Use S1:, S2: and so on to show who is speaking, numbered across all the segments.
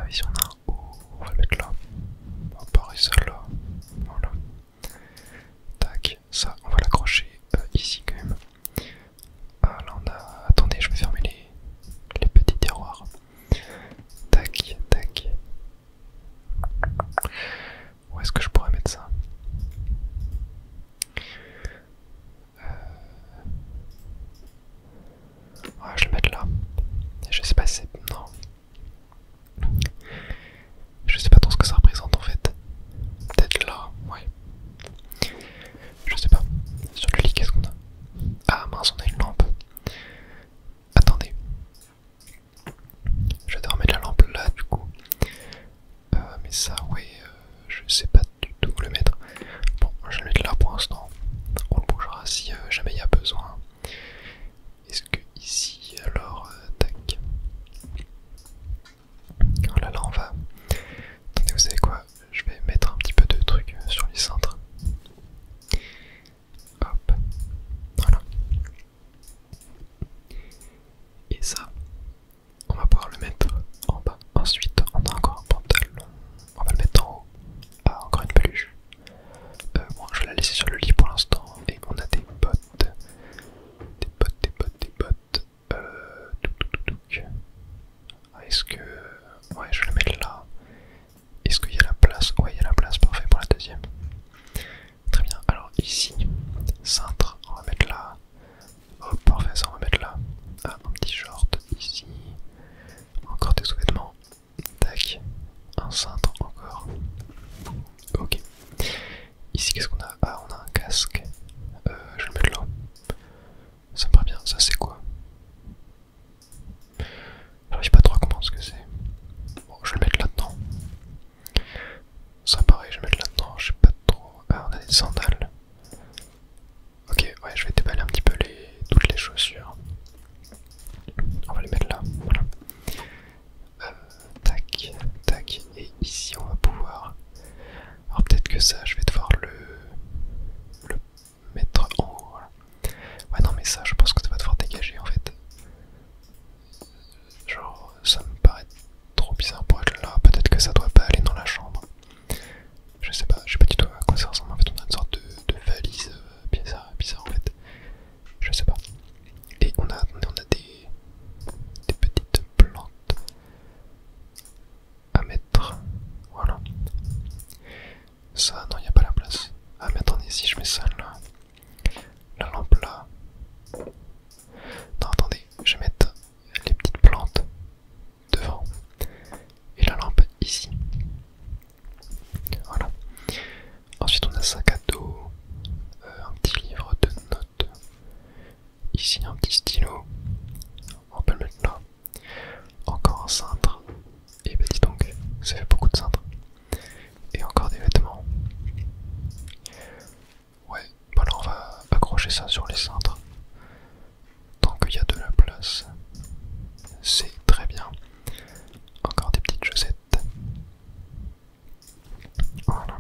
S1: ici on a un haut, on va le mettre là. Pareil ça là. Voilà. Tac, ça on va l'accrocher ici quand même. Ah là on a. Attendez, je vais fermer les petits tiroirs. Tac, tac. Où est-ce que je pourrais mettre ça? Ah, je vais le mettre là. Je sais pas si c'est. Non. Je sais pas trop ce que ça représente en fait. Peut-être là, ouais. Je sais pas. Sur le lit, qu'est-ce qu'on a? Ah mince, on a une lampe. Attendez. Je vais devoir mettre la lampe là du coup. Mais ça, ouais, je sais pas du tout où le mettre. Bon, je vais le mettre là pour l'instant. On le bougera si jamais il y a besoin. Est-ce que ici, alors, tac. Oh là là, on va. Attendez, vous savez quoi? Je vais mettre un petit peu de trucs sur les cintres. Hop, voilà. Et ça, on va pouvoir le mettre en bas. Ensuite, on a encore un pantalon. On va le mettre en haut. Ah, encore une peluche. Bon, je vais la laisser sur le lit pour l'instant. Et on a des bottes. Des bottes, des bottes, des bottes. Ah, est-ce que... Ouais, je vais le mettre là. Est-ce qu'il y a la place? Ouais, il y a la place, parfait pour la deuxième. Très bien, alors ici, cintre, on va mettre là. Oh, parfait, ça on va mettre là. Ah, un petit short ici. Encore des sous-vêtements. Tac. Un cintre encore. Ok. Ici, qu'est-ce qu'on a? Ah, on a un casque. Je vais le mettre là. Ça me paraît bien. Ça, c'est quoi? J'arrive pas trop à comprendre ce que c'est. Bon, je vais le mettre là-dedans. Ça, pareil, je vais le mettre là-dedans. Je sais pas trop. Ah, on a des sandales. Ok, ouais, je vais déballer un petit peu toutes les chaussures. On va les mettre là. Voilà. Tac, tac. Et ici, on va pouvoir. Alors, peut-être que ça, je vais devoir le mettre en haut. Voilà. Ouais, non, mais ça, je pense que ça va devoir dégager en fait. Genre, ça me paraît trop bizarre pour être là. Peut-être que ça doit pas aller dans la chambre. Je sais pas du tout à quoi ça ressemble. En fait, on a une sorte de valise bizarre en fait. Je sais pas. Et on a des petites plantes à mettre. Voilà. Ça, non, il n'y a pas la place. Ah, mais attendez, si je mets ça là. La lampe là. Non, attendez, je vais mettre les petites plantes devant. Et la lampe ici. Voilà. Ensuite, on a un sac à dos. Un petit livre de notes. Ici, un petit stylo. On peut le mettre là. Encore un cintre. Et bah dis donc, ça fait beaucoup de cintres. Et encore des vêtements. Ouais, voilà, on va accrocher ça sur les cintres. Tant qu'il y a de la place. C'est très bien. Encore des petites chaussettes. Voilà.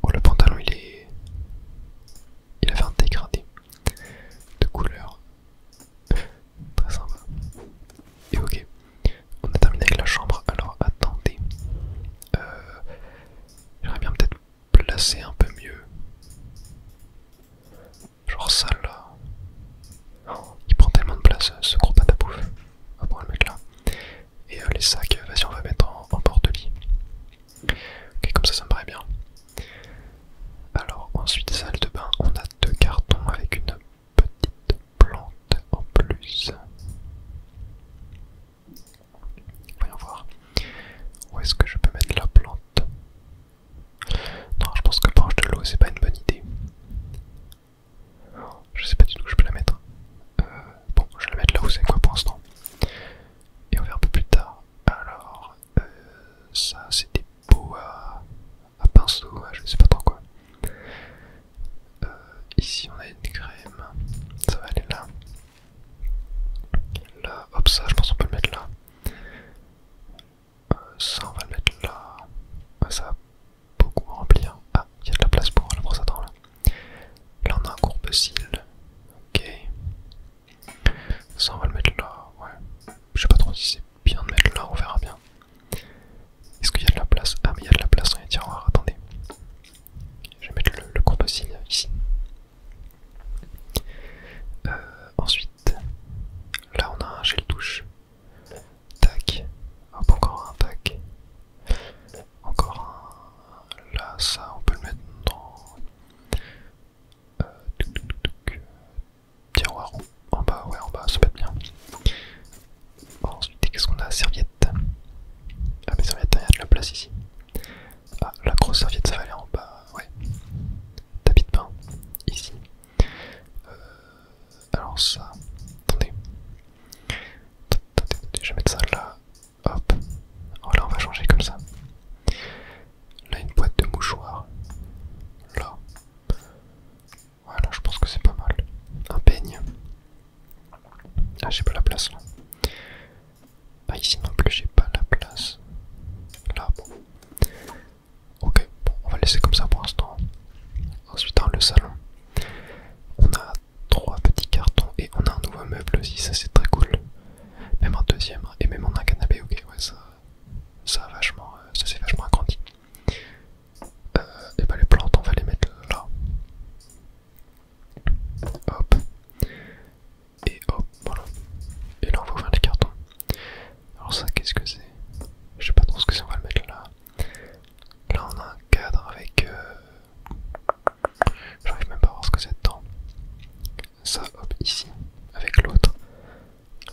S1: Oh, le pantalon, il avait un dégradé de couleur. Très sympa. Et ok, on a terminé avec la chambre. Alors attendez. J'aimerais bien peut-être placer un peu mieux. Genre ça là. Oh, il prend tellement de place ce gros pâte à bouffe. On va pouvoir le mettre là. Et les sacs, vas-y, on va mettre en bord de lit. Ok, comme ça me paraît bien. Alors ensuite, salle de bain, on a deux cartons avec une petite plante en plus. Voyons voir. Où est-ce que je peux mettre la plante? Non, je pense que proche de l'eau, c'est pas une bonne idée. Je sais pas du tout où je peux la mettre. Bon, je vais la mettre là où c'est quoi pour l'instant. Et on verra un peu plus tard. Alors, ça c'est des pots à pinceau, je sais pas trop quoi. Ici on a une crème. Ça va aller là. Là, hop, ça je pense qu'on peut le mettre là. Ça on va le mettre là. Ça va beaucoup remplir. Ah, il y a de la place pour la brosse à dents là. Là on a un courbe-cils. Ok. Ça on va le mettre là, ouais. Je sais pas trop si c'est bien de mettre là, on verra bien. place ici. Ah, la grosse serviette, ça va aller en bas. Ouais. Tapis de pain, ici. Alors ça, attendez. Attendez, je vais mettre ça là. Hop. Voilà, on va changer comme ça. Là, une boîte de mouchoirs. Là. Voilà, je pense que c'est pas mal. Un peigne. Ah, j'ai pas la place là. Ah, ici non plus, j'ai pas la place. Là, bon. Ok, bon, on va laisser comme ça pour l'instant. Ensuite, dans le salon, on a 3 petits cartons et on a un nouveau meuble aussi, ça c'est très cool. Même un deuxième, et même on a un canapé, ok, ouais, ça a vachement, ça s'est vachement agrandi. Et bah les plantes, on va les mettre là. Hop. Et hop, voilà. Et là on va ouvrir les cartons. Alors ça, qu'est-ce que c'est? Je sais pas trop ce que c'est, on va le mettre là. Là on a un cadre avec... J'arrive même pas à voir ce que c'est dedans. Ça, hop, ici, avec l'autre.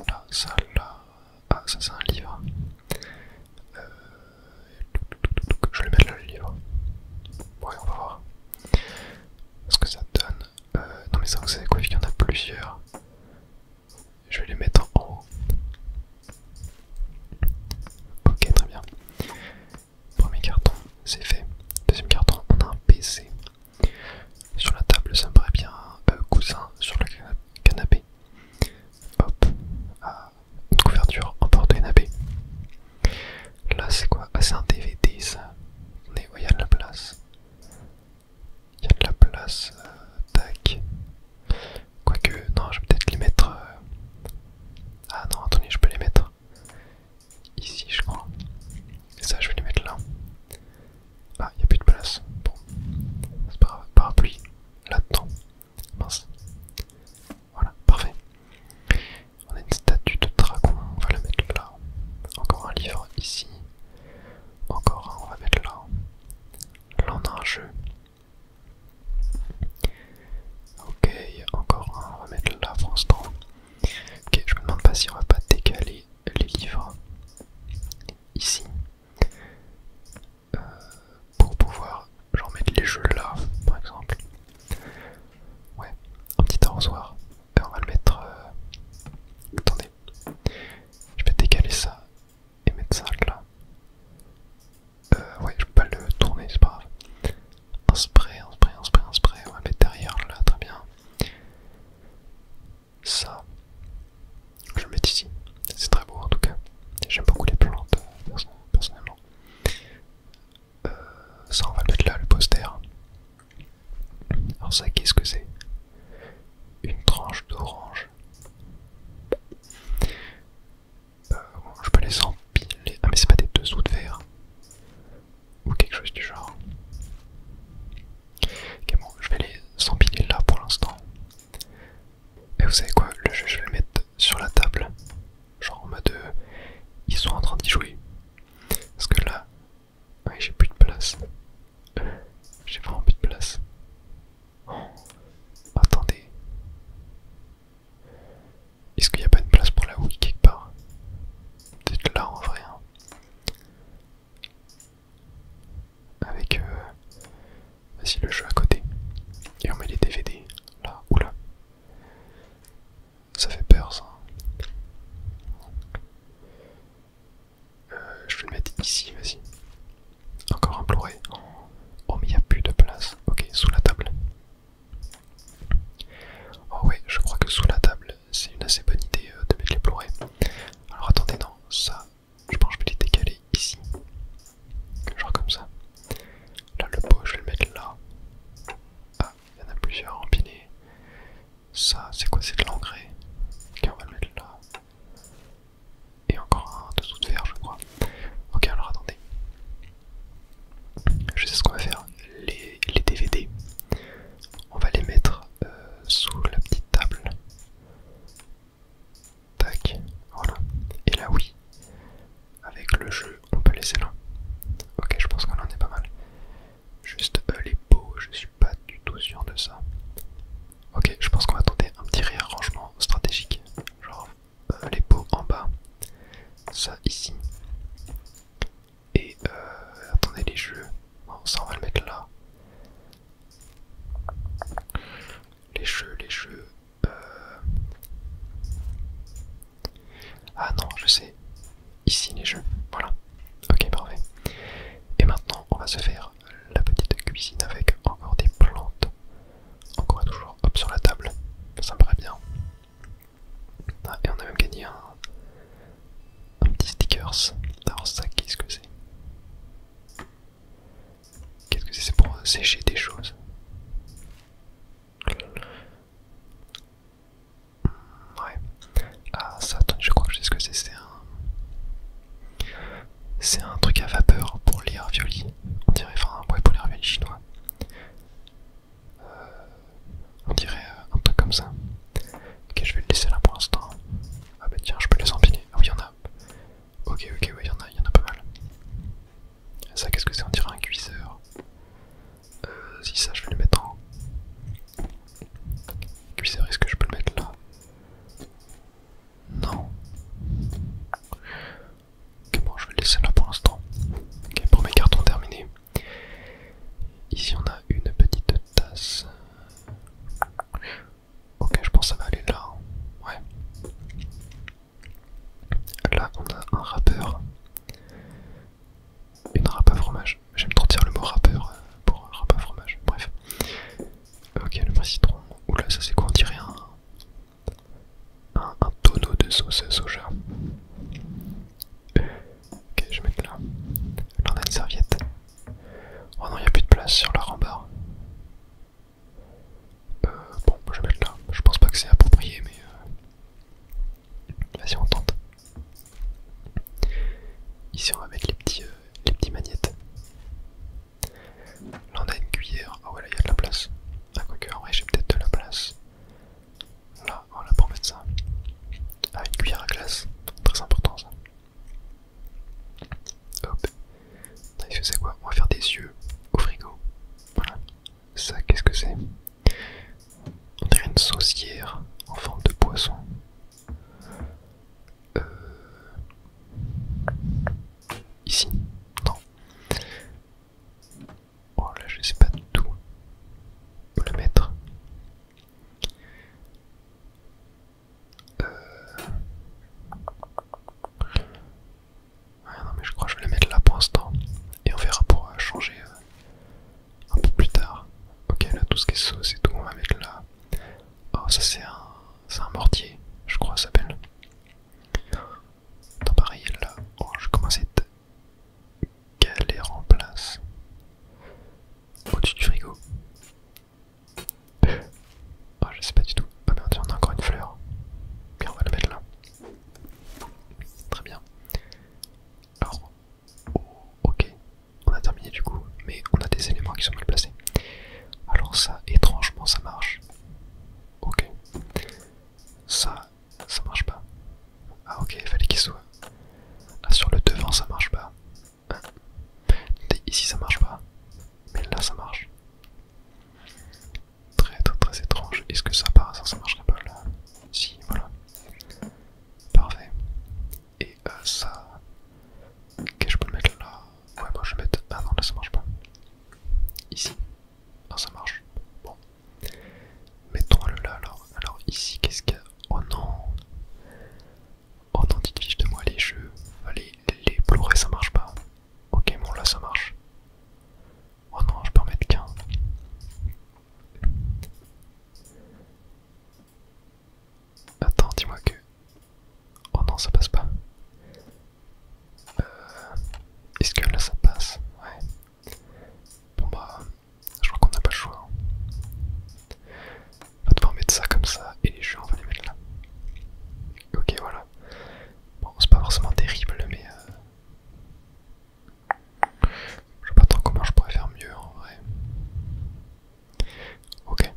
S1: Là, ça, là... Ah, ça c'est un livre. Je vais mettre là le livre. Ouais, on va voir ce que ça donne. Non mais ça, vous savez quoi, vu qu'il y en a plusieurs, je vais les mettre en haut. Ok, très bien. Premier carton, c'est fait. Deuxième carton, on a un PC. Sur la table, ça me paraît bien. Coussin sur le canapé. Hop. Ah, une couverture en porte-canapé. Là, c'est quoi? Ah, c'est un DVD ça. Mais il y a de la place. Il y a de la place. Tac. Quoique, non, je vais peut-être les mettre. Ah non, attendez, je peux les mettre ici, je crois. Et ça, je vais les mettre là. Ah, il n'y a plus de place. Bon, c'est pas grave. Parapluie là-dedans. Mince. Voilà, parfait. On a une statue de dragon, on va la mettre là. Encore un livre ici. Encore un, on va mettre là. Là, on a un jeu. Ok, encore un, on va mettre là pour l'instant. Ok, je me demande pas si on va pas décaler les livres ici. Pour pouvoir genre mettre les jeux là, par exemple. Ouais, un petit arrosoir. Et on va le mettre... Attendez. Je vais décaler ça et mettre ça là. Ouais, je peux pas le tourner, c'est pas grave. Un spray, un spray, un spray, un spray. On va mettre derrière là, très bien. Ça, je vais le mettre ici. C'est très beau en tout cas. J'aime beaucoup les plantes, personnellement. Ça, on va le mettre là, le poster. Alors ça, qu'est-ce que c'est? Une tranche d'orange. Je peux les empiler. Ah mais c'est pas des dessous de verre. Ou quelque chose du genre. Ok bon, je vais les empiler là pour l'instant. Et vous savez quoi? Le jeu, je vais le mettre sur la table. Genre en mode... ils sont en train d'y jouer. Parce que là... Ouais, j'ai plus de place. J'ai vraiment plus de place. Oh, attendez. Est-ce qu'il n'y a pas une place pour la Wii quelque part? Peut-être là en vrai. Hein. Avec vas-y le jeu à côté. Et on met les DVD là. Oula. Ça fait peur ça. Je vais le mettre ici, vas-y. Encore un Blu-ray. Oh mais il n'y a plus de place. Ok, sous la table. Oh ouais, je crois que sous la table, c'est une assez bonne idée de mettre les Blu-ray. Alors attendez, non, ça, je pense que je vais les décaler ici. Genre comme ça. Là, le pot, je vais le mettre là. Ah, il y en a plusieurs empilés. Ça, c'est quoi? C'est de l'engrais. Ok, on va le mettre là. Et encore un dessous de verre, je crois. Ok, alors attendez. Je sais ce qu'on va faire. Les DVD, on va les mettre sous la petite table. Tac, voilà. Et là, oui, avec le jeu, on peut laisser là. Ok, je pense qu'on en est pas mal. Juste les pots, je suis pas du tout sûr de ça. Ok, je pense qu'on va tenter un petit réarrangement stratégique. Genre les pots en bas, ça ici. Et les jeux. Bon, ça on va le mettre là. Les jeux, les jeux. Ah non, je sais. Ici les jeux. Voilà. Ok, parfait. Et maintenant, on va se faire la petite cuisine avec encore des plantes. Encore et toujours, hop, sur la table. Ça me paraît bien. Ah, et on a même gagné un petit stickers. Alors ça, qu'est-ce que c'est? Qu'est-ce que c'est? C'est pour sécher des choses. Ouais. Ah ça, attendez, je crois que je sais ce que c'est. C'est un truc à vapeur pour les raviolis. On dirait, enfin, ouais, pour les raviolis chinois. On dirait un truc comme ça. Ok, je vais le laisser là pour l'instant. Ah bah tiens, je peux les empiler. Ah oui, il y en a. Ok, ok, ouais, il y en a pas mal. Ça, qu'est-ce que c'est? On dirait un cuiseur. Si ça, je vais le mettre en cuiseur. Est-ce que je peux le mettre là? Non. Ok, bon, je vais le laisser là pour l'instant. Ok, pour mes cartons terminés. Ici, on a une petite tasse. Ok, je pense que ça va aller là. Ouais. Là, on a un râpeur. Une râpe à fromage. J'aime trop dire le mot râpeur pour râpe à fromage. Bref. Ok, le bras citron. Oula, ça c'est quoi? On dirait un tonneau de sauce soja. Ok, je vais mettre là. Là, on a une serviette. Oh non, il n'y a plus de place sur la rambarde. Bon, je vais mettre là. Je pense pas que c'est approprié, mais vas-y, on tente. Ici, on va mettre les petits magnettes. Là, on a une cuillère. Ah ouais, là, il y a de la place. Ah, quoique, en vrai, j'ai peut-être de la place. Là, voilà, pour mettre ça. Ah, une cuillère à glace. Très important, ça. Hop. Est-ce que c'est quoi? On va faire des yeux au frigo. Voilà. Ça, qu'est-ce que c'est? On dirait une saucière en forme de poisson. Ici? Non. Oh là, je sais pas du tout où le mettre. Ouais, non, mais je crois que je vais le mettre là pour l'instant. Et on verra pour changer un peu plus tard. Ok, là, tout ce qui est sauce et tout, on va mettre là. Oh, ça, c'est un mortier, je crois, ça s'appelle. Attends, pareil, là. Oh, je commence à être galère en place. Au-dessus du frigo. Oh, je sais pas du tout. Ah merde, on a encore une fleur. Ok, on va la mettre là. Très bien. Alors, oh, ok. On a terminé du coup, mais on a des éléments qui sont mal placés. Alors ça, étrangement, ça marche. Ok. Ça marche pas. Ah ok, il fallait qu'il soit... Là sur le devant, ça marche pas. Ici, ça marche pas. Mais là, ça marche. Très très très étrange. Est-ce que ça par hasard ça marcherait pas là? Si, voilà. Parfait. Et ça... Ok, je peux le mettre là. Ouais, moi je vais mettre... Ah non, là ça marche pas. Ici. Ah, ça marche. Bon. Mettons-le là alors. Alors ici, qu'est-ce qu'il y a? Oh non. Oh non, dites fiche de moi les jeux. Les Blu-ray ça marche pas. Ok, bon là ça marche. Oh non, je peux en mettre qu'un. Attends, dis-moi que... Oh non, ça passe pas. Est-ce que là ça passe? Ouais. Bon bah, je crois qu'on n'a pas le choix. On va devoir mettre ça comme ça et les jeux on va les mettre là. Ok, voilà. Bon, c'est pas forcément terrible, mais je sais pas trop comment je pourrais faire mieux en vrai. Ok.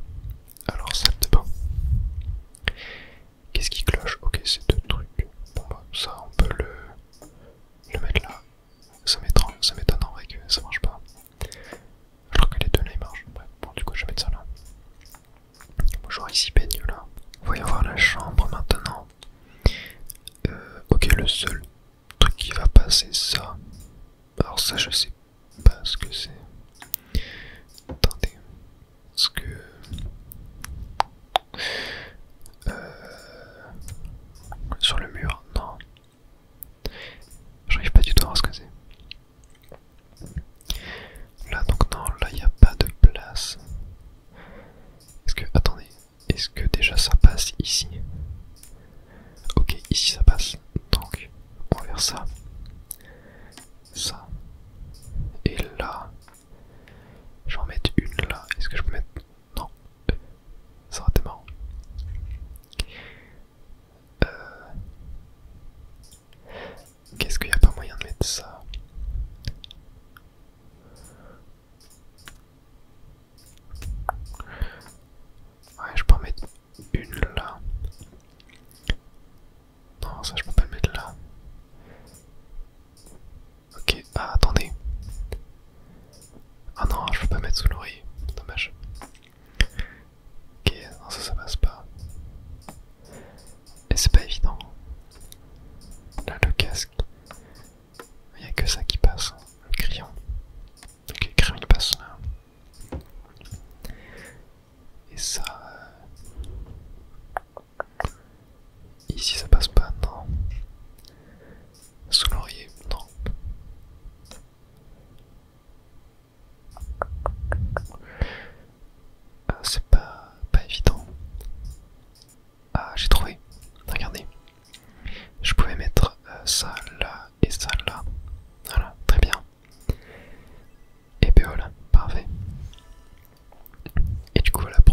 S1: Alors, salle de bain. Qu'est-ce qui cloche? Ok, c'est deux trucs. Bon bah, ça on peut le mettre là. Ça m'étonne en vrai que ça marche pas. Alors que les deux là ils marchent. Bref, bon du coup je vais mettre ça là. Bonjour, ici baigne là. Voyons voir la chambre maintenant. Ok, le seul truc qui va pas c'est ça. Alors ça je sais pas ce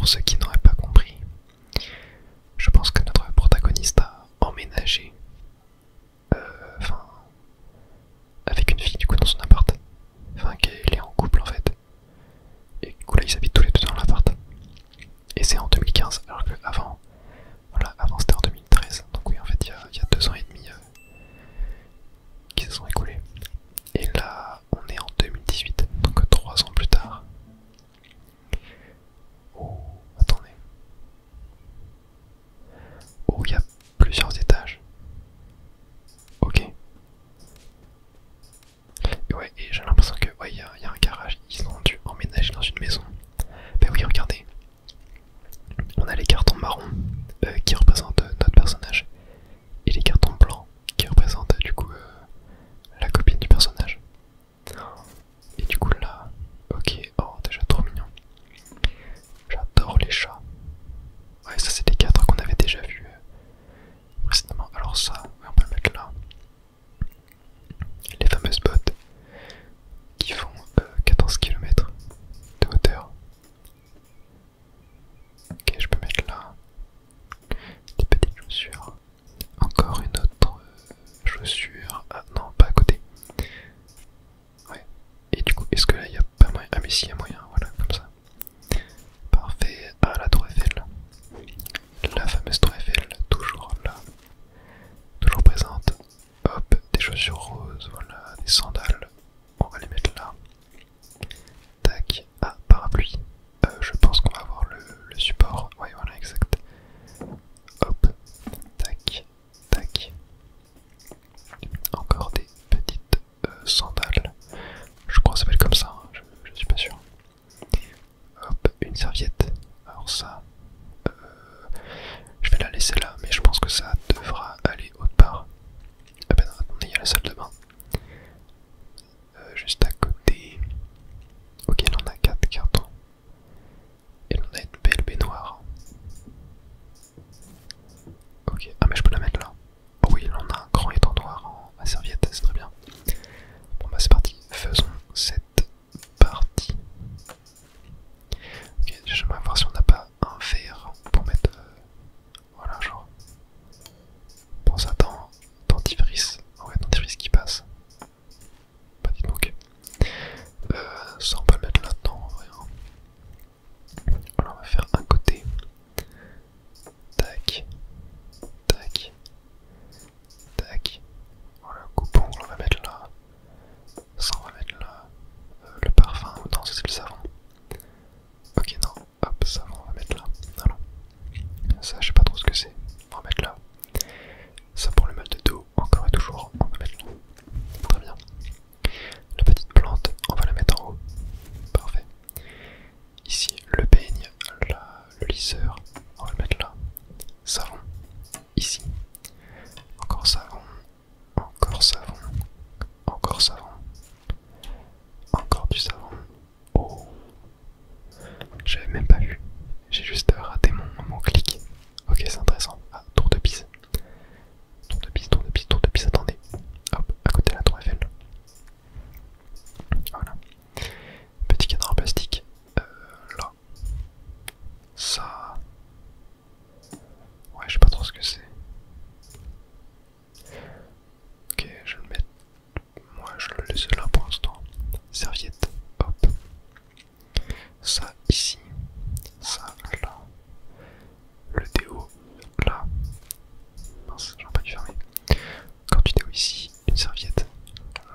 S1: pour ceux qui n'auraient pas compris, je pense que notre protagoniste a emménagé, enfin, avec une fille du coup dans son appart. Enfin, qu'elle est en couple en fait. Et du coup là ils habitent tous les deux dans l'appart. Et c'est en 2015, alors que avant, voilà, avant c'était en 2013. Donc oui, en fait il y a 2 ans et demi qui se sont écoulés. Et là on est en 2018, donc 3 ans plus tard. Oh, attendez. Oh, il y a plusieurs étages. Ok. Et ouais, et j'ai l'impression que ouais, il y a un garage. Ils ont dû emménager dans une maison. Ben oui, regardez. On a les cartons marrons qui représentent notre personnage. Et les cartons blancs qui représentent du coup la copine du personnage. Et du coup là, ok, oh déjà trop mignon. J'adore les chats. Ouais, ça c'est les 4 qu'on avait déjà vus précédemment. Alors ça, ouais, on peut le mettre là. Les fameuses bottes qui font 14 km de hauteur. Ok, je peux mettre là des petites chaussures. Encore une autre chaussure. Ah non, pas à côté. Ouais. Et du coup, est-ce que là il n'y a pas moyen? Ah mais si, il y a moyen, voilà, comme ça. Parfait. Ah, la tour Eiffel. La fameuse tour Eiffel, toujours là. Toujours présente. Hop, des chaussures roses, voilà, des sandales. On va les mettre là. Tac. Ah, parapluie. Je pense qu'on va avoir le support. Ouais, voilà, exact. Hop. Tac. Tac. Encore des petites sandales. Je crois que ça s'appelle comme ça, hein, je suis pas sûr. Hop, une serviette. Alors ça, je vais la laisser là, mais je pense que ça devra aller autre part. Ah ben non, attendez, il y a la salle de bain. Juste à côté. Ok, il en a 4 cartons. Et on a une belle baignoire. Ok, ah mais je peux la mettre là. Oh oui, il en a un grand étendoir en serviette, c'est très bien. Bon bah c'est parti, faisons cette partie. Ok, j'aimerais voir si on n'a pas un verre pour mettre, voilà, genre, pour ça dentifrice. Ouais, dentifrice qui passe. Bah dis donc. Ça on peut le mettre là-dedans en vrai. Voilà, on va faire un côté. Tac. Tac. Tac. Voilà, coupon, on va mettre là. Ça on va mettre là. Le parfum, non, ça c'est le savon. Ok, non, hop, savon, on va mettre là. Alors, ça je sais pas trop ce que c'est. On va mettre là. Ça pour le mal de dos, encore et toujours, on va mettre là. Très bien. La petite plante, on va la mettre en haut. Parfait. Ici, le peigne, le lisseur, on va le mettre là. Savon, ici. Encore savon, encore savon, encore savon, encore du savon. Oh, j'avais même pas vu. J'ai juste raté mon clic. Ok, c'est intéressant. Ah, tour de Pise. Tour de Pise, tour de Pise, tour de Pise, attendez. Hop, à côté de la tour Eiffel. Voilà. Petit cadran en plastique. Là. Ça. Ouais, je sais pas trop ce que c'est. Ok, je vais le mettre. Moi, je le laisse là pour l'instant. Serviette. Hop. Ça ici. Ça là. Le déo là. Mince, j'aurais pas dû fermer. Quand tu déo ici, une serviette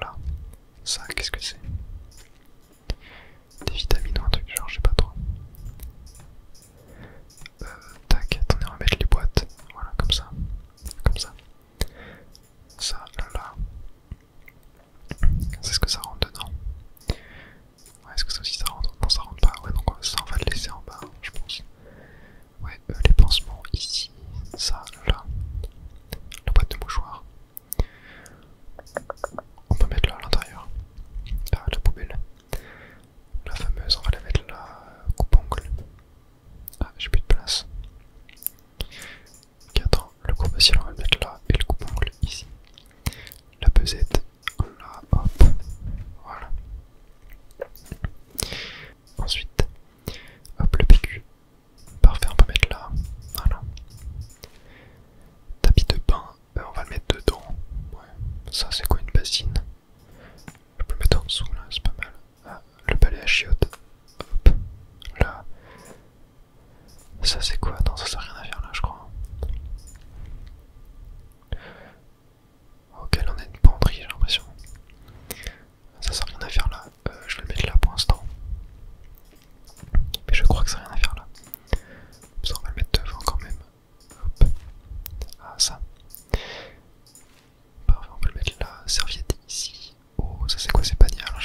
S1: là. Ça, qu'est-ce que c'est? Des vitamines ou un truc genre, je sais pas trop. Tac, attendez, on va mettre les boîtes. Voilà, comme ça. Comme ça. Ça, là. C'est ce que ça rentre dedans. Ouais, est-ce que ça aussi ça rentre? Non, ça rentre pas. Ouais, donc ça on va le laisser en bas, je pense. Ouais, les pansements ici. Ça, là. La boîte de mouchoirs. On peut mettre là à l'intérieur. Ah,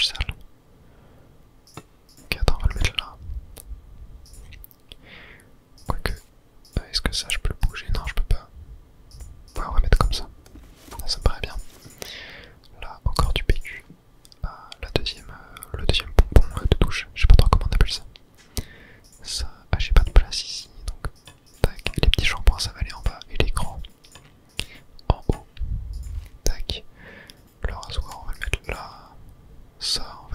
S1: douche sale. Ok, attends, on va le mettre là. Quoique, est-ce que ça je peux le bouger? Non, je peux pas. Ouais, on va mettre comme ça. Ça me paraît bien. Là, encore du PQ. Le deuxième pompon de douche. Je sais pas trop comment on appelle ça. Ça, j'ai pas de place ici, donc tac. Les petits shampoings, ça va aller en bas et l'écran en haut. Tac. Le rasoir, on va le mettre là. Ça, on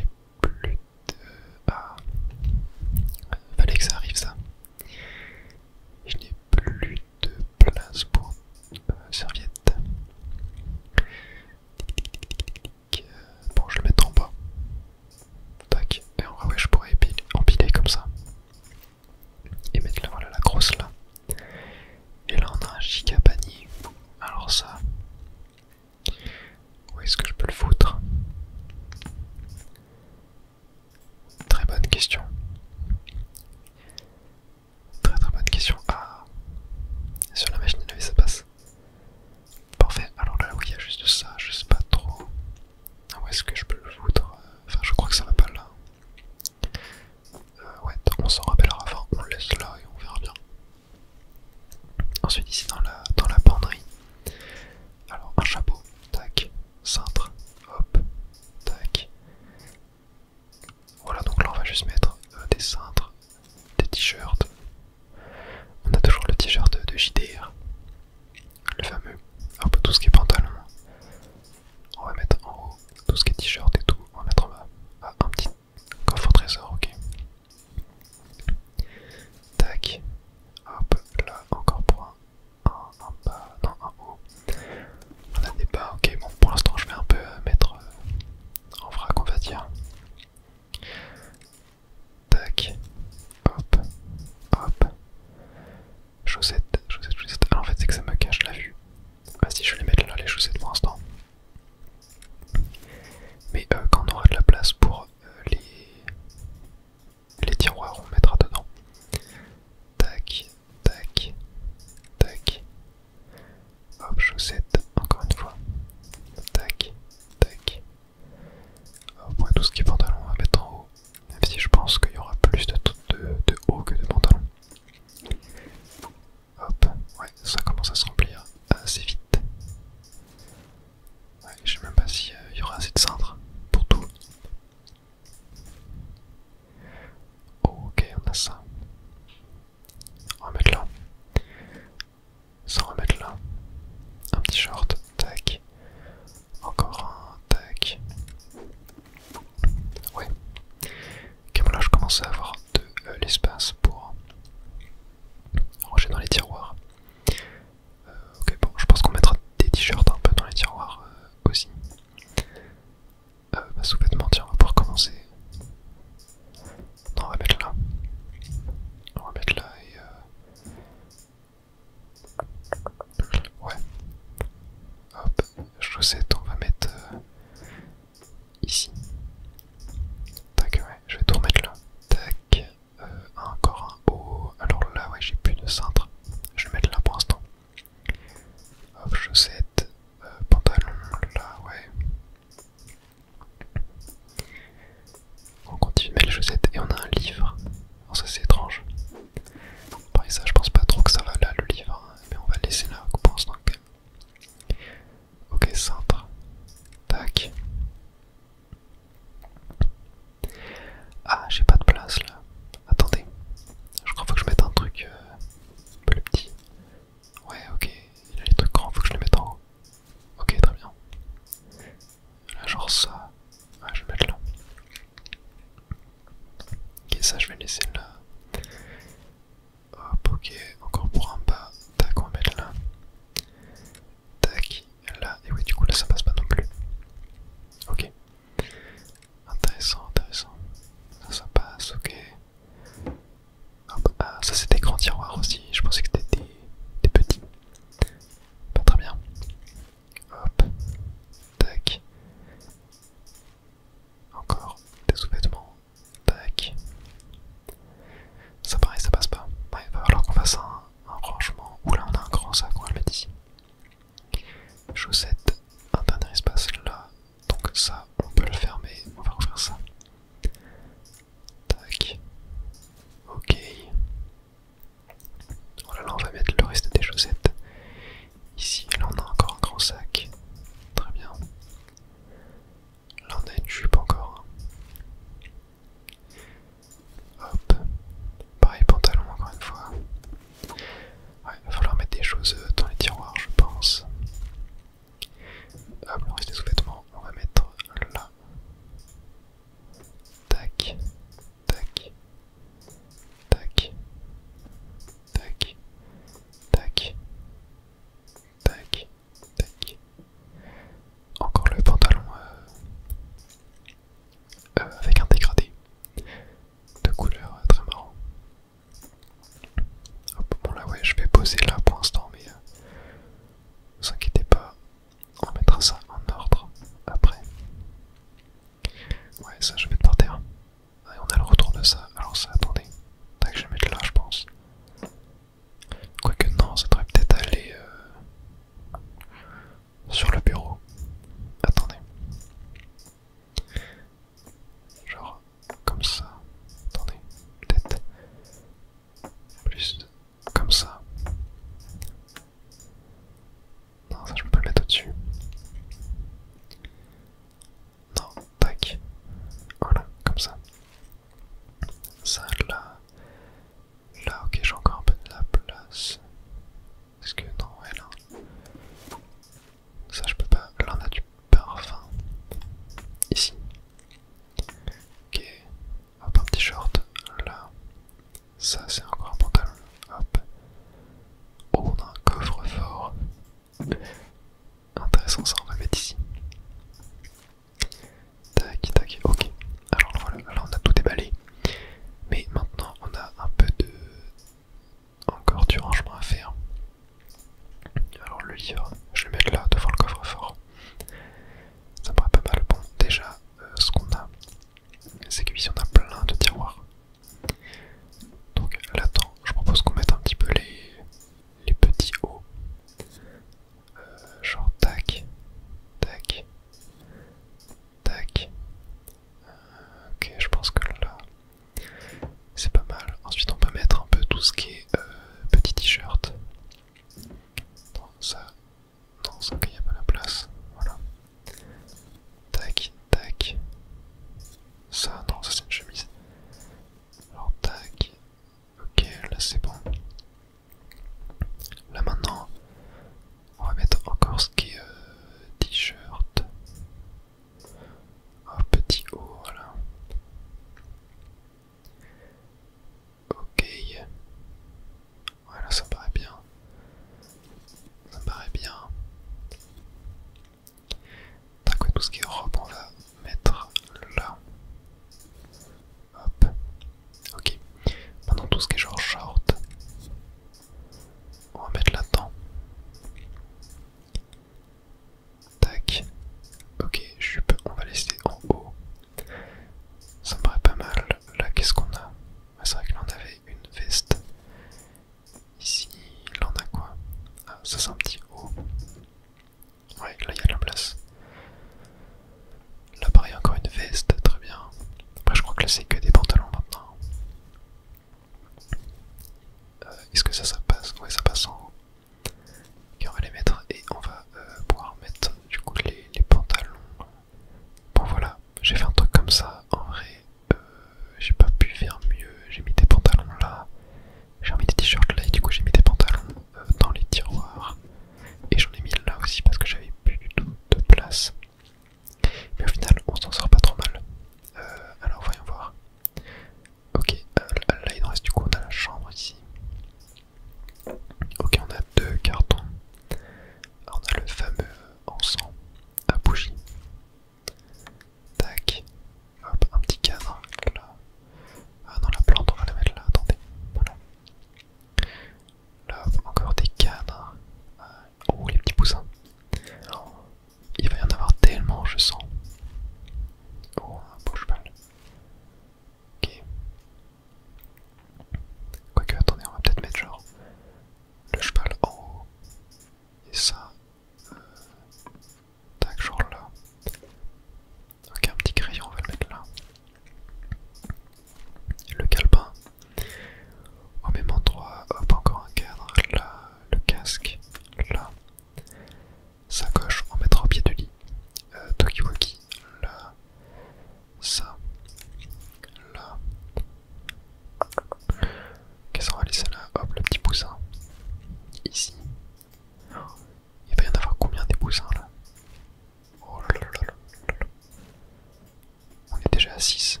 S1: a 6.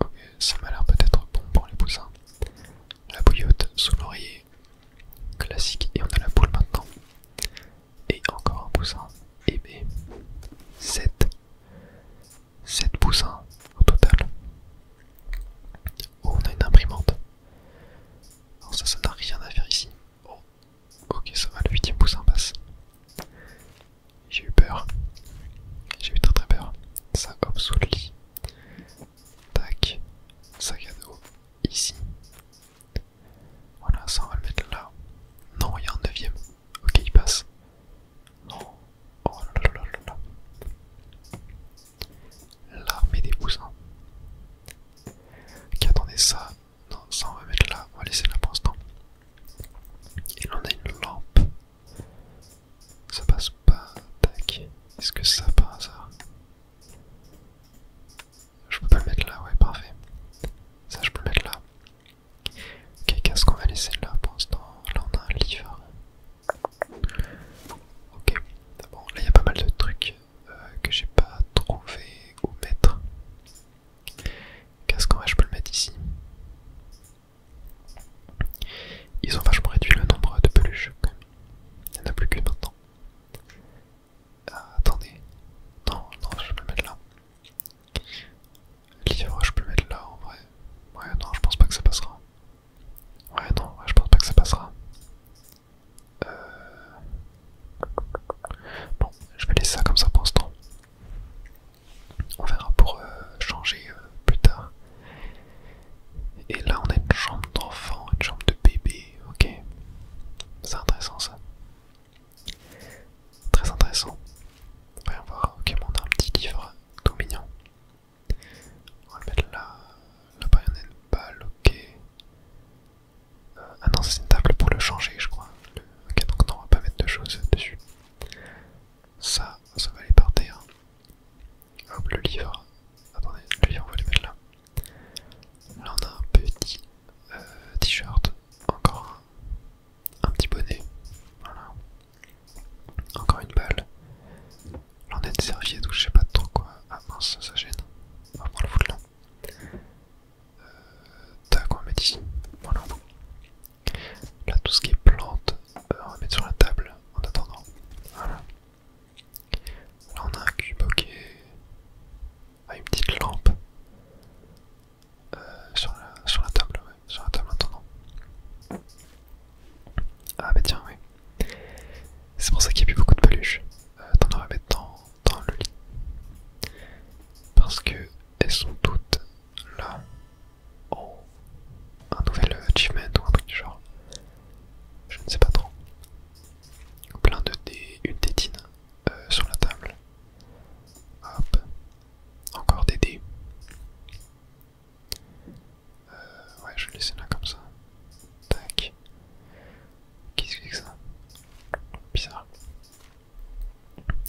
S1: Ok, ça m'a l'air peut-être bon pour les poussins. La bouillotte sous l'oreiller. Classique. Et on a la poule maintenant. Et encore un poussin. Et B. 7. 7 poussins au total. Oh, on a une imprimante. Alors ça n'a rien à faire ici. Oh, ok, ça va, le 8ème poussin passe. J'ai eu peur. J'ai eu très très peur. Ça, hop, sous le lit. Tac. Sac à dos. Ici. Voilà, ça on va le mettre là. Non, il y a un 9ème. Ok, il passe. Non. Oh là là là là là. L'armée des poussins. Ok, attendez, ça. Non, ça on va mettre là. On va laisser là pour l'instant. Et là on a une lampe. Ça passe pas. Tac. Est-ce que ça par hasard? Je peux pas le mettre là, ouais, parfait. Ça je peux le mettre là. Ok, qu'est-ce qu'on va laisser là pour l'instant? Là on a un livre. Ok, bon là il y a pas mal de trucs que j'ai pas trouvé où mettre. Qu'est-ce qu'on va, je peux le mettre ici. Ils ont vachement réduit le nombre de peluches quand même. Il n'y en a plus qu'une maintenant. Ah, attendez. Non, non, je peux le mettre là. Livre, je peux le mettre là en vrai. Ouais, non, je pense pas que ça passera. Ouais, non, ouais, je pense pas que ça passera. Bon, je vais laisser ça comme ça pour l'instant. On verra pour changer plus tard. Et là, on a une chambre d'enfant, une chambre de bébé, ok. C'est intéressant ça. Très intéressant. Voyons voir, ok, bon, on a un petit livre tout mignon. On va le mettre là. Là-bas, il y en a une balle, ok. Ah non, c'est une table pour le changer, je crois. Ok, donc non, on va pas mettre de choses dessus. Ça va aller par terre. Hop, le livre. Attendez, le livre, on va le mettre là. Là, on a un petit t-shirt. Encore un petit bonnet. Voilà. Encore une balle. Là, on a une serviette ou je sais pas trop quoi. Ah mince, ça gêne. On va prendre le foutre là. Tac, on va mettre ici. Voilà. Là, tout ce qui est plantes, on va mettre sur la table en attendant. Voilà. Là, on a un cube, ok. Ah, une petite lampe. Sur la table, ouais. Sur la table en attendant. Ah, bah tiens, oui. C'est pour ça qu'il n'y a plus beaucoup de peluches. T'en auras mettre dans le lit. Parce que elles sont toutes là. Oh. Un nouvel achievement ou un truc du genre. Je ne sais pas trop. Plein de dés, une tétine sur la table. Hop. Encore des dés. Ouais, je vais laisser là comme ça. Tac. Qu'est-ce que c'est que ça? Bizarre.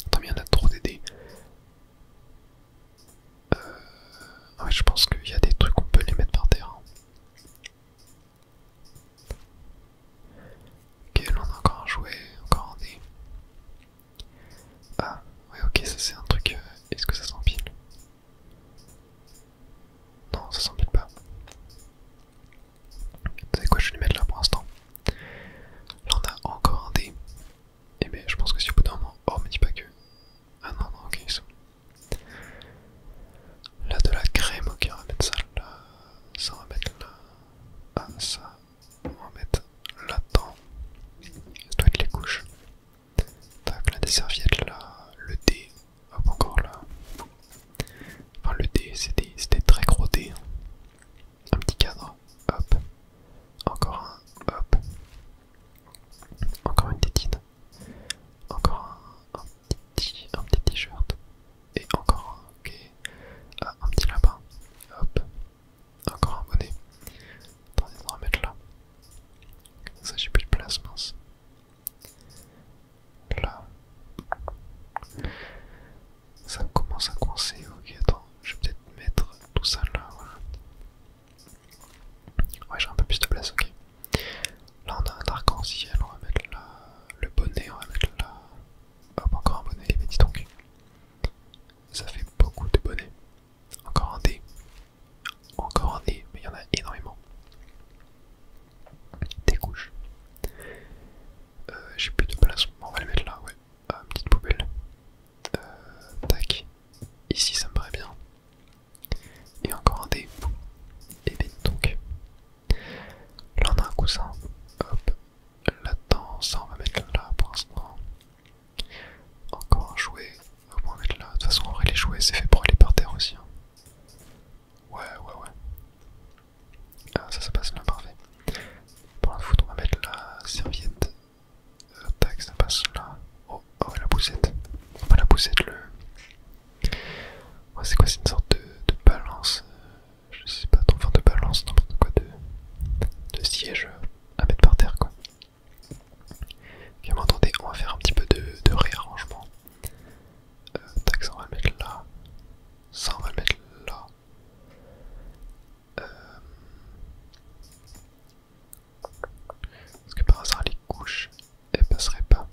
S1: Attends, mais il y en a trop des dés. Ouais, je pense qu'il y a des trucs, on peut les mettre par terre. Ok, là on a encore un jouet, encore un dé. Ah, ouais, ok, ça c'est un truc. Est-ce que ça s'empile? Non, ça s'empile pas. Vous savez quoi, je vais les mettre là pour l'instant. Là on a encore un dé. Et ben, je pense que si au bout d'un moment. Oh, me dis pas que. Ah non, non, ok, ça. Là de la crème, ok, on va mettre ça là. Ça, on va mettre là. Ah, ça, on va mettre là-dedans. Ça doit être les couches. Tac, là des serviettes là. Le dé, hop, encore là. Enfin, le dé, c'était très gros dé. Un petit cadre, hop. Encore un, hop. Encore une tétine. Encore un petit t-shirt. Et encore un, ok. Ah, un petit lapin. Hop. Encore un bonnet. Attendez, on va mettre là. Ça, j'ai plus de place, mince. Là. Ça commence à coincer. Ok, attends. Je vais peut-être mettre tout ça là. Voilà. Ouais, j'ai un peu plus de place, ok. Là, on a un arc-en-ciel. On va mettre là. Le bonnet, on va mettre là. Hop, encore un bonnet. Mais dis donc. Ça fait beaucoup de bonnets. Encore un dé. jouet c'est fait pour aller par terre aussi. Hein. Ouais. Ah, ça passe là, parfait. Pour la foot, on va mettre la serviette. Tac, ça passe là. Oh, la poussette. Pas la poussette, le. Ouais, c'est quoi, c'est une sorte de balance. Je sais pas trop, enfin de balance, n'importe quoi, de siège à mettre par terre, quoi. Ok, mais attendez, on va faire un petit peu de réarrangement. Tac, ça on va le mettre là. Ça on va le mettre là. Est-ce que par hasard les couches, elles passeraient pas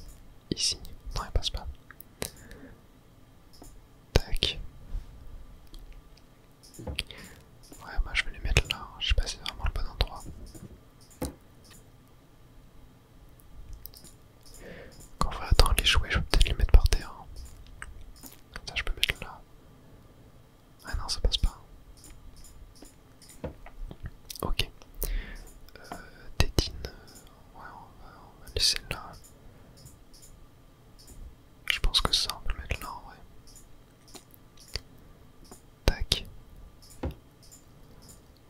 S1: ici? Non, elles passent pas. Tac. Ouais, moi je vais les mettre là, je sais pas si c'est vraiment le bon endroit. Quand on va attendre les jouets, je vais peut-être les mettre par terre. Hein. Ça je peux mettre là. Ah non, ça passe pas. Ok. Tétine. Ouais, on va laisser là. Je pense que ça, on peut le mettre là en vrai. Tac.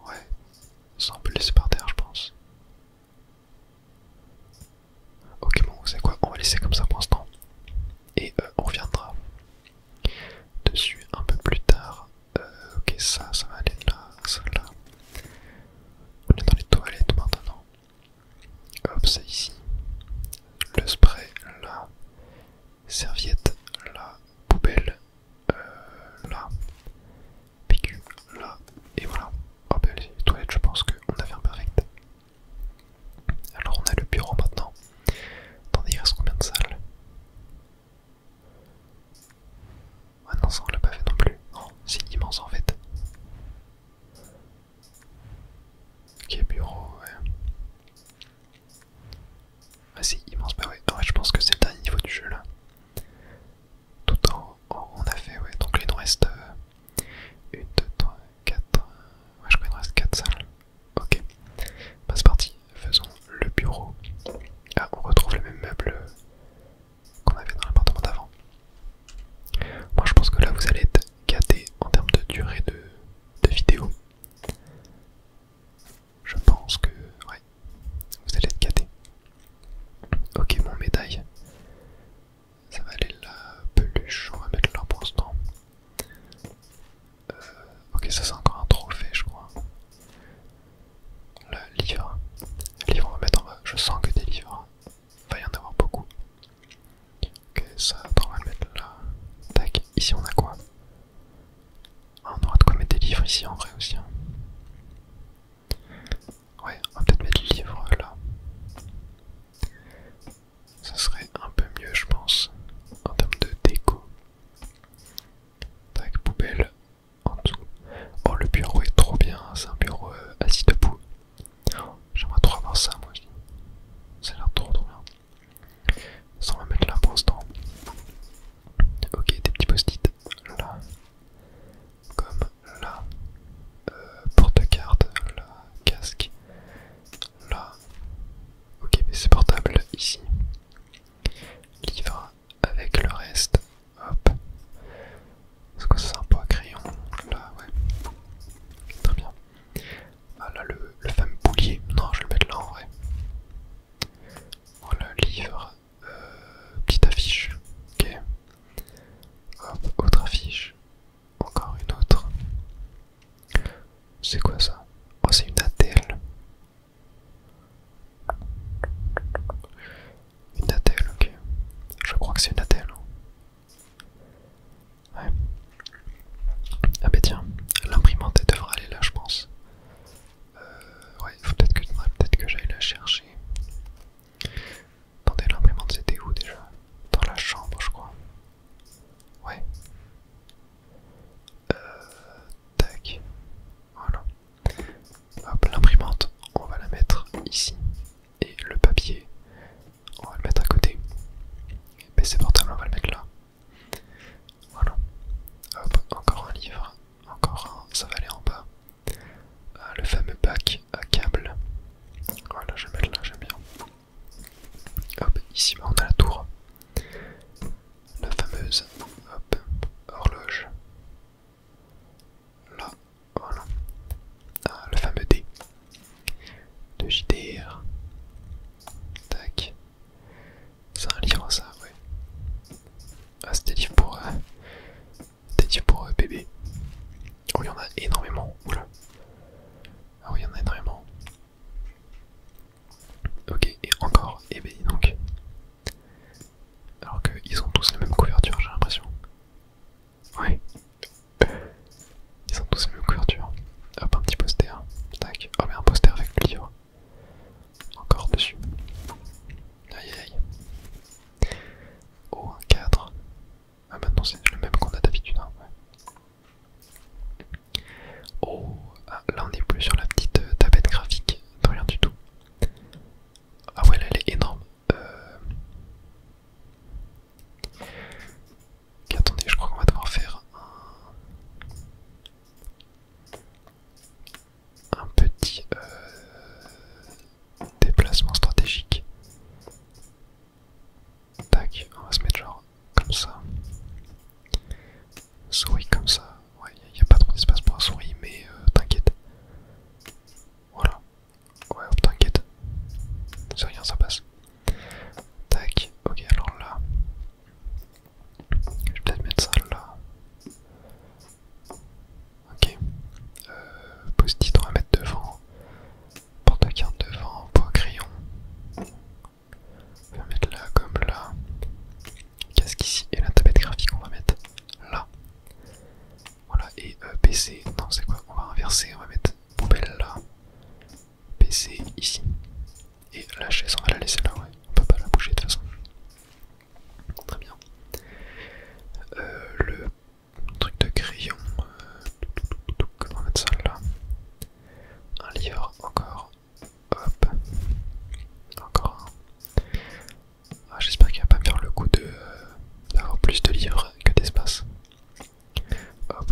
S1: Ouais. Ça, on peut le laisser par terre, je pense. Ok, bon, vous savez quoi? On va laisser comme ça pour l'instant. Et on reviendra dessus un peu plus tard. Ok, ça va aller là, ça là. On est dans les toilettes maintenant. Hop, ça ici. Le spray là. Serviette là. Poubelle là. PQ là. Et voilà. Hop, les toilettes, je pense qu'on a fait un perfect. Alors on a le bureau maintenant. Attendez, il reste combien de salles? Ah non, ça on l'a pas fait non plus. Non, c'est immense en fait. Ok, bureau, ouais. Ah c'est immense, bah ouais. Je pense que c'est le dernier niveau du jeu là. Tout en haut, on a fait, ouais. Donc il nous reste 1, 2, 3, 4. Ouais, je crois qu'il nous reste 4 salles. Ok. Bah c'est parti, faisons le bureau. Ah, on retrouve les mêmes meubles qu'on avait dans l'appartement d'avant. Moi je pense que là vous allez être gâtés en termes de durée de vidéo. Je pense que ouais, vous allez être gâtés. Ok, mon médaille. Ça va aller là, peluche, on va mettre là pour l'instant. Ok, ça c'est encore un trophée je crois. Là, livre. Livre on va mettre en bas. Je sens que des livres, va y en avoir beaucoup. Ok, ça, on va le mettre là. Tac, ici on a quoi? Ah, on aura de quoi mettre des livres ici en vrai aussi. Hein. Ouais, on va peut-être mettre le livre là. Ça serait un peu mieux je pense. En termes de déco. Tac, poubelle en dessous. Oh, le bureau est trop bien. C'est un bureau assis debout. Oh, j'aimerais trop avoir ça moi aussi. Ça a l'air trop bien. Ça on va mettre là pour l'instant. Ok, des petits post-it là. Comme là.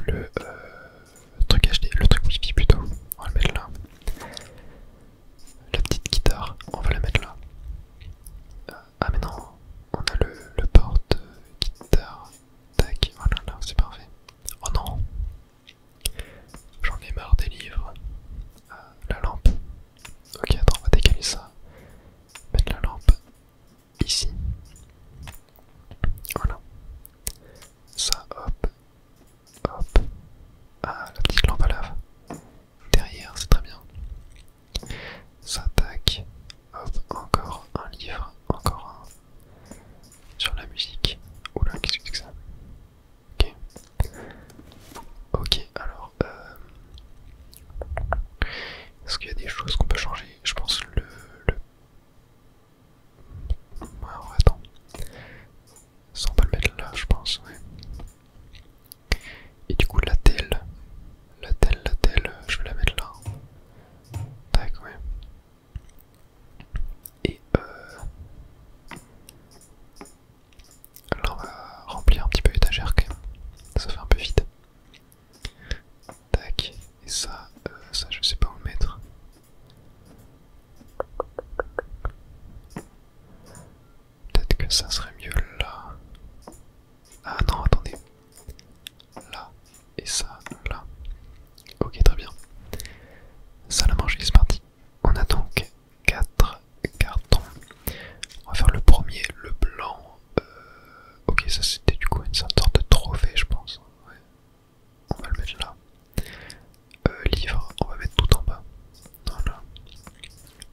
S1: le truc HD, le truc wifi plutôt, on va le mettre là. La petite guitare, on va la mettre là. Ah mais non, on a le porte guitare. Tac, voilà, là, c'est parfait. Oh non, j'en ai marre des livres. La lampe. Ok, attends, on va décaler ça. Mettre la lampe ici. Voilà. Ça, hop, hop. Ah, la petite lampe à lave. Derrière, c'est très bien. Ça, tac. Hop, encore un livre. Encore un. Sur la musique. Oula, qu'est-ce que c'est que ça? Ok. Ok, alors. Est-ce qu'il y a des choses qu'on peut changer? Je pense le... Ouais, en vrai, attends. Ça, on peut le mettre là, je pense, ouais. Et du coup, la telle, je vais la mettre là. Tac, ouais. Et là, on va remplir un petit peu l'étagère quand même. Ça fait un peu vide. Tac. Et ça, je sais pas où le mettre. Peut-être que ça serait mieux là. Ah non, attendez. Là. Et ça, là. Ok, très bien. Salle à manger, c'est parti. On a donc 4 cartons. On va faire le premier, le blanc. Ok, ça c'était du coup une sorte de trophée, je pense. Ouais. On va le mettre là. Livre, on va mettre tout en bas. Voilà.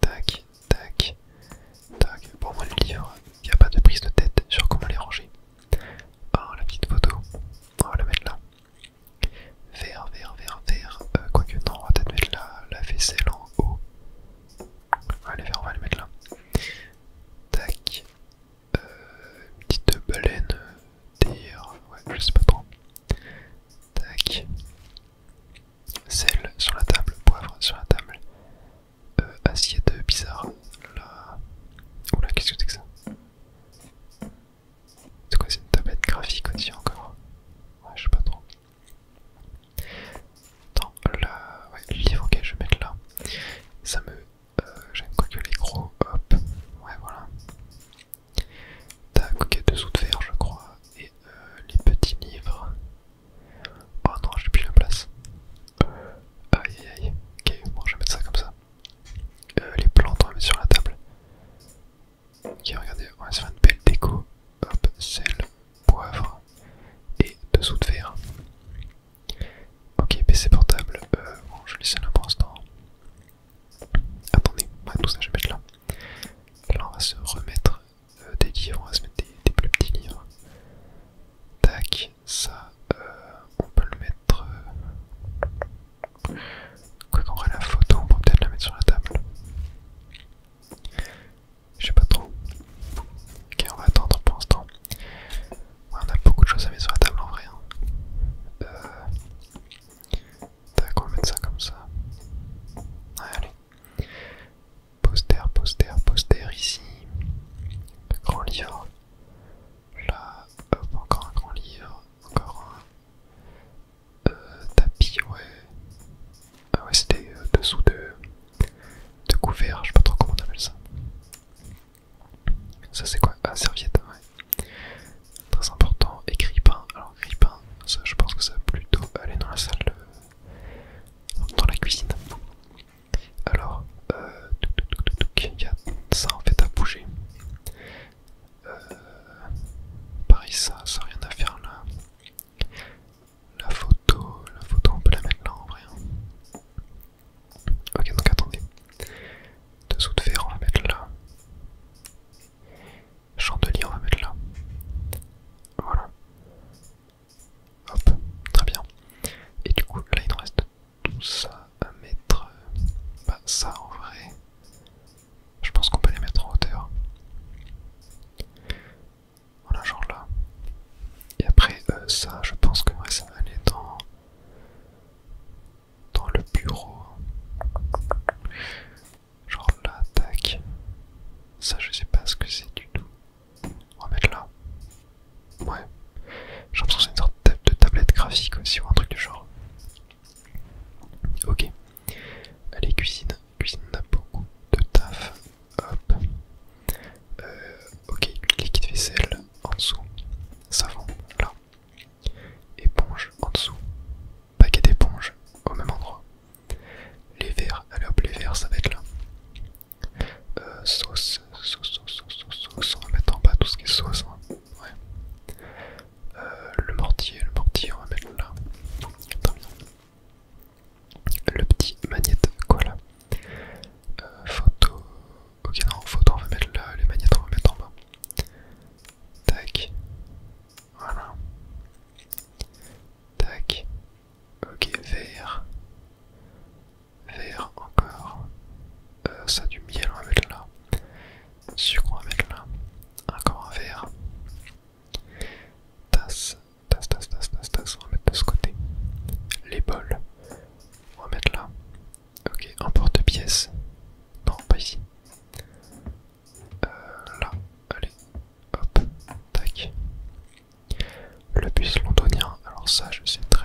S1: Tac, tac, tac. Pour moi, le livre, il n'y a pas de prise de tête.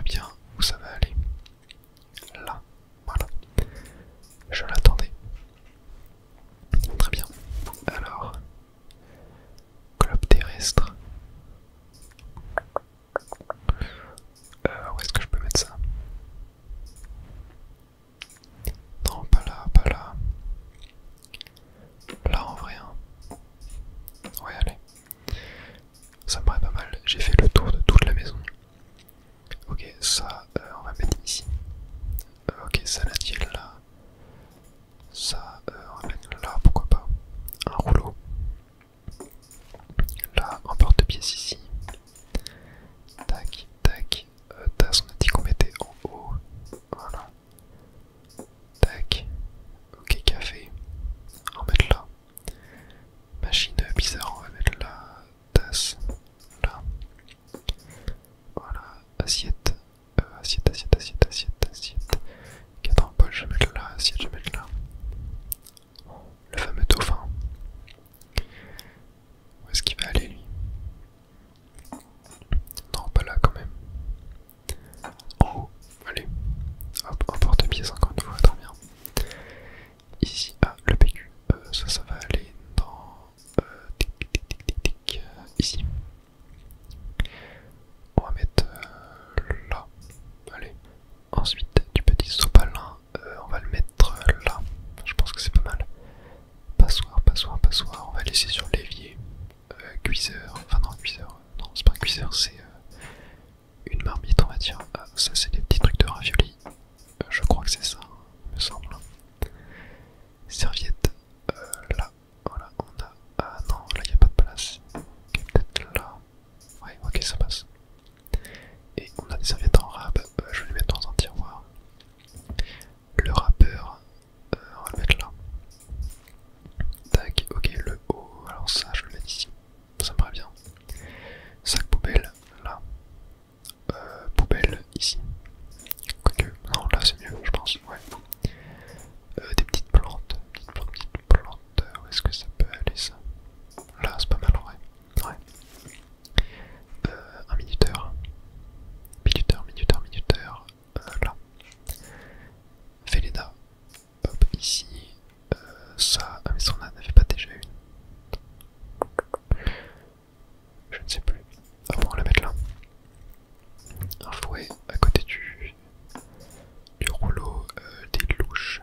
S1: bien où ça va aller. Là, voilà. Je l'attendais. Très bien. Alors, globe terrestre. Où est-ce que je peux mettre ça? Non, pas là, pas là. Là en vrai. Hein. Ouais, allez. Ça me paraît pas mal. J'ai fait le tour de toute la maison. Ok, ça, on va mettre ici. Ok, saladier là. Ça, on va mettre là, pourquoi pas. Un rouleau. Là, un porte-pièce ici. Tac, tac. Tasse, on a dit qu'on mettait en haut. Voilà. Tac. Ok, café. On va mettre là. Machine bizarre, on va mettre là. Tasse. Là. Voilà. Assiette. Assiette, assiette, assiette, assiette, assiette. Cadran bol, je vais mettre là. Assiette, je vais mettre là. Le fameux dauphin. Où est-ce qu'il va aller lui? Non, pas là quand même. En haut, allez. Hop, un porte-pièce encore une fois, très bien. Ici, le PQ. Ça va aller dans... tic, tic, tic, tic, tic, tic, ici. On va mettre là. Allez. Ensuite, du petit sopalin, on va le mettre là. Je pense que c'est pas mal. Passoire, passoire, passoire. On va laisser sur l'évier. Cuiseur. Enfin non, cuiseur. Non, c'est pas un cuiseur, c'est une marmite, on va dire. Ah, ça, c'est des petits trucs de ravioli. Je crois que c'est ça, il me semble. Serviette. Là. Voilà, on a... Ah non, là, il n'y a pas de place. Ok, peut-être là. Ouais, ok, ça passe. Et on a des serviettes en rab. Je vais les mettre dans un tiroir. Le râpeur, on va le mettre là. Tac, ok, le haut, alors ça je le mets ici, ça me paraît bien. Sac poubelle, là. Poubelle, ici. Quoique, non, là c'est mieux, je pense, ouais. Des petites plantes, petites plantes, où est-ce que ça peut aller ça? Là c'est pas mal en vrai, ouais. Un minuteur. Minuteur, là. Véleda, hop, ici. Ça, ah mais ça on n'en avait pas déjà une. Je ne sais plus. Ah bon, on va la mettre là. Un fouet à côté du rouleau, des louches.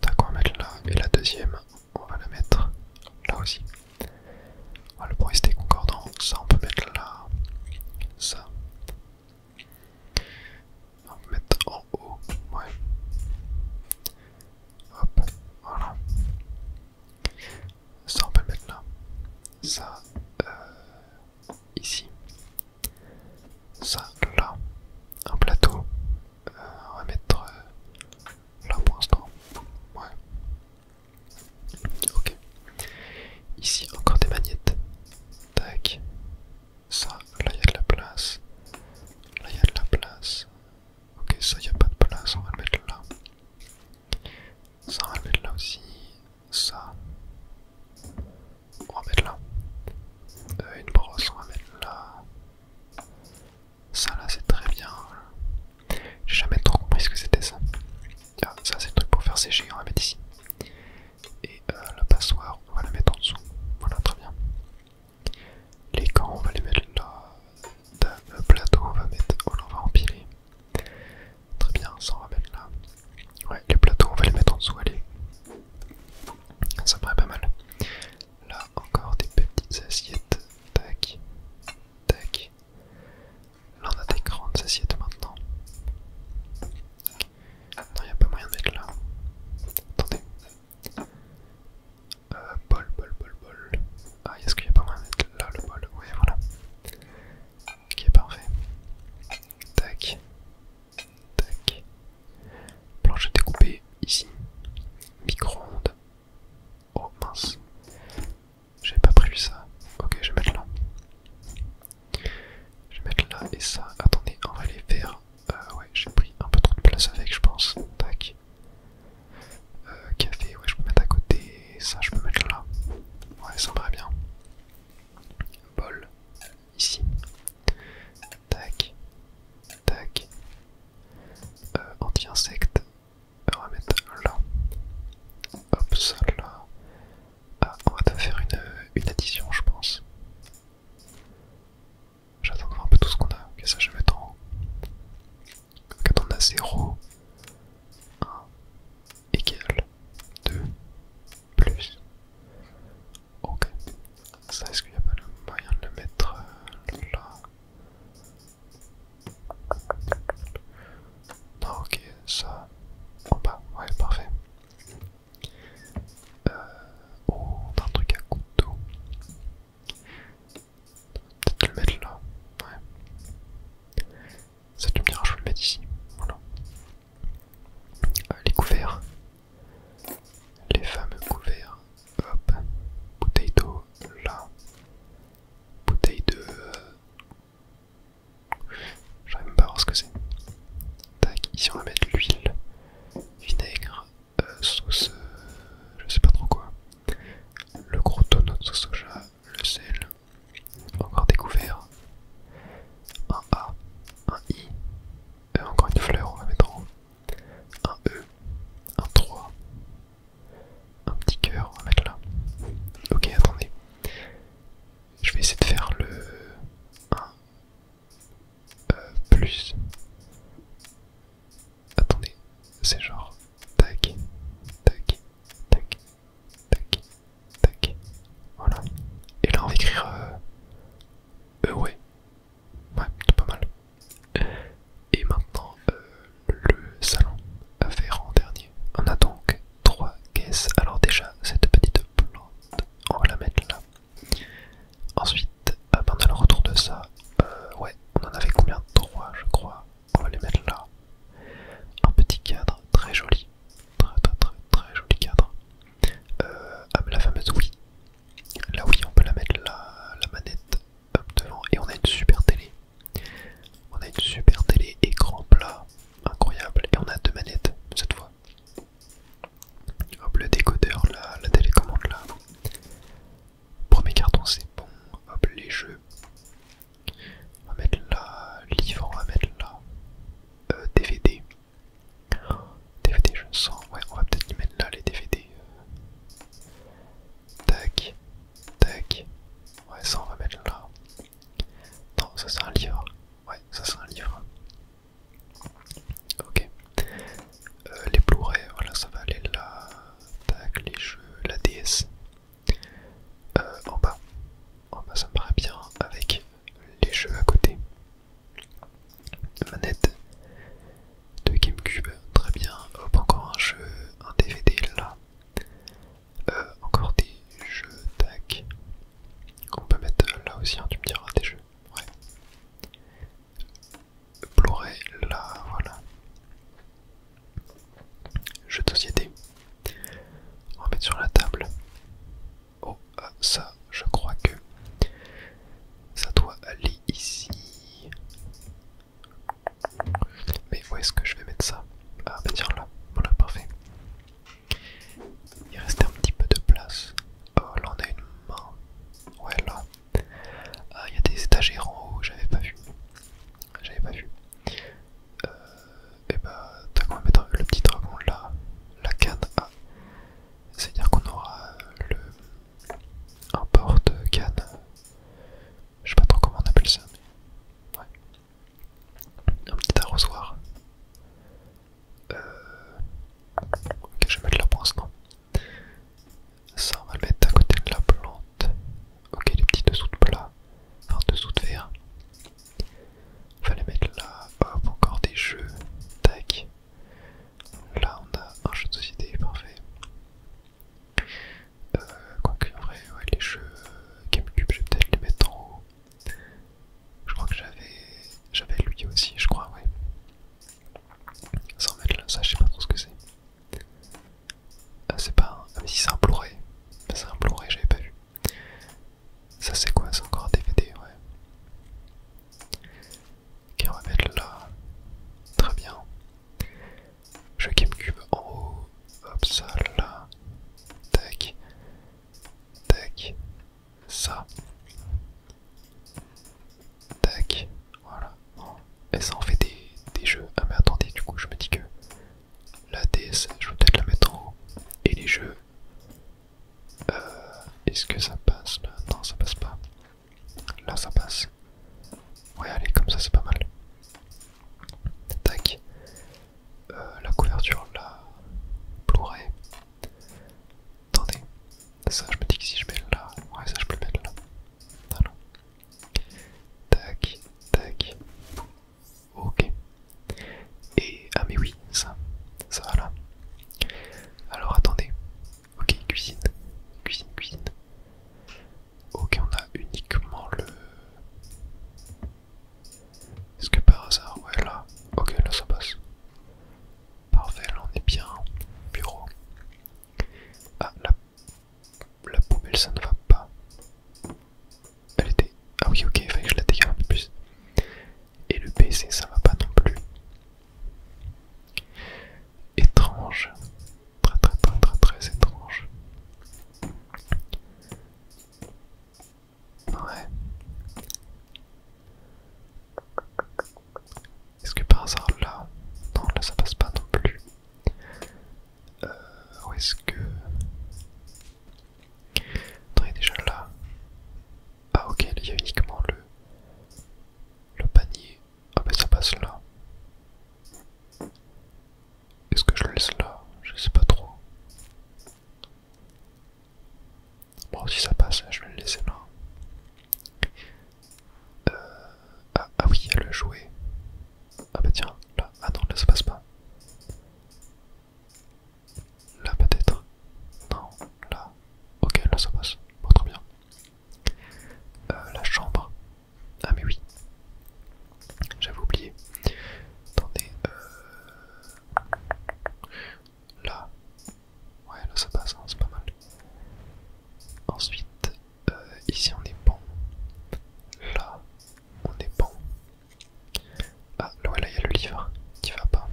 S1: Tac, on va mettre là. Et la deuxième, on va la mettre là aussi. Voilà, pour rester concordant, ça on peut mettre là. Ça. On va mettre en haut. Ouais. Hop, voilà. Ça on peut le mettre là. Ça, ici. Ça, là. Un plateau. On va mettre là pour l'instant. Ouais. Ok. Ici, encore des magnettes. Tac. Ça, là il y a de la place. Là il y a de la place. Ok, ça il n'y a pas de place, on va le mettre là. Ça, on va le mettre là aussi. Ça. On va mettre là. Une brosse, on va mettre là. Ça là c'est très bien. J'ai jamais trop compris ce que c'était ça. Ah, ça c'est le truc pour faire sécher, on va mettre ici. Et la passoire, on va la mettre en dessous. Voilà, très bien. Les gants, on va les mettre là. Le plateau, on va mettre. Oh là, on va empiler. Très bien, ça on va mettre là. Ouais, les plateaux, on va les mettre en dessous, allez. Ça me paraît pas mal. Là, encore des petites assiettes. Tac. Tac. Là, on a des grandes assiettes maintenant. Non, y a pas moyen de mettre là. Attendez. Bol. Ah, est-ce qu'il y a pas moyen de mettre là le bol? Ouais, voilà. Ok, parfait. Tac. Tac. Planche découpée ici. Micro-ondes. Oh mince. J'avais pas prévu ça. Ok, je vais mettre là. Je vais mettre là et ça. Attendez, on va les faire. Ouais, j'ai pris un peu trop de place avec, je pense. Tac. Café, ouais, je peux mettre à côté. Ça, je peux mettre là. Ouais, ça me paraît bien. Bol. Ici. Tac. et ça en fait des jeux. Ah mais attendez, du coup je me dis que la DS, je vais peut-être la mettre en haut. Et les jeux, est-ce que ça passe là? Non, ça passe pas. Là ça passe. Ouais, allez, comme ça c'est pas mal. Tac. La couverture là, Blu-ray. Attendez, ça je me dis que si je mets là, ouais ça je peux le mettre là. Voilà. Tac, tac. Ok. Et ah mais oui, ça va là. Alors attendez. Ok, cuisine, cuisine, cuisine. Ok, on a uniquement le. Est-ce que par hasard, ouais là. Ok, là ça passe. Parfait, là on est bien. Bureau. Ah, la poubelle ça ne va pas. Elle était. Ah oui, ok, il fallait que je la dégage un peu plus. Et le PC ça va pas non plus. Étrange. Très très très très très étrange. Ouais. Est-ce que par hasard là. Non, là ça passe pas non plus. Où est-ce que. Attendez, déjà là. Ah ok, il y a uniquement le panier. Ah bah ça passe là. Est-ce que je le laisse là? Je sais pas trop. Bon, si ça passe, je vais le laisser là. Ah oui, il y a le jouet. Ah bah tiens, là. Ah non, là ça passe pas. Là peut-être. Non, là. Ok, là ça passe. Bon, très bien. La chambre. Ah mais oui. J'avais oublié. Attendez. Là. Ouais, là ça passe, hein, c'est pas mal. Ensuite, ici on est bon. Là, on est bon. Ah, ouais, là il y a le livre qui va pas.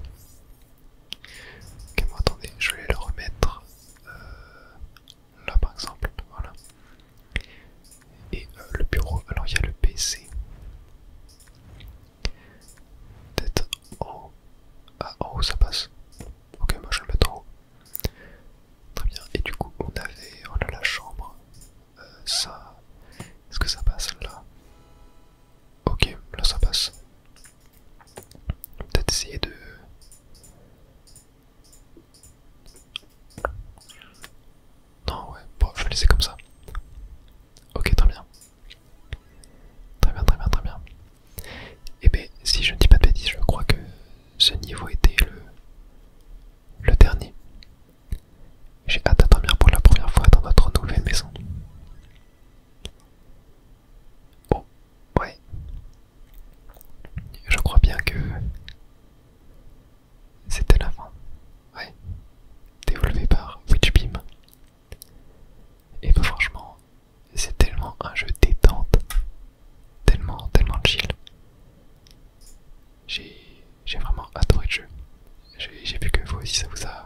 S1: Ok, bon, attendez, je vais le remettre là par exemple. Voilà. Et le bureau, alors il y a le PC. Peut-être en haut. Ah, en haut ça passe. Ok, moi je vais le mettre en haut. Très bien. Et du coup, on avait. Oh là, la chambre. Ça. Est-ce que ça passe là? Ok, là ça passe. Peut-être essayer de. Non, ouais, bon, je vais laisser comme ça. Ok, très bien. Très bien, très bien, très bien. Et ben, si je ne dis pas de bêtises, je crois que ce niveau était le dernier. J'ai hâte à dormir pour la première fois dans notre nouvelle maison. Oh, ouais. Je crois bien que c'était la fin. Ouais. Développé par Witchbeam. Et bah franchement, c'est tellement un jeu détente. Tellement, tellement chill. J'ai vraiment adoré le jeu. J'ai vu que vous aussi ça vous a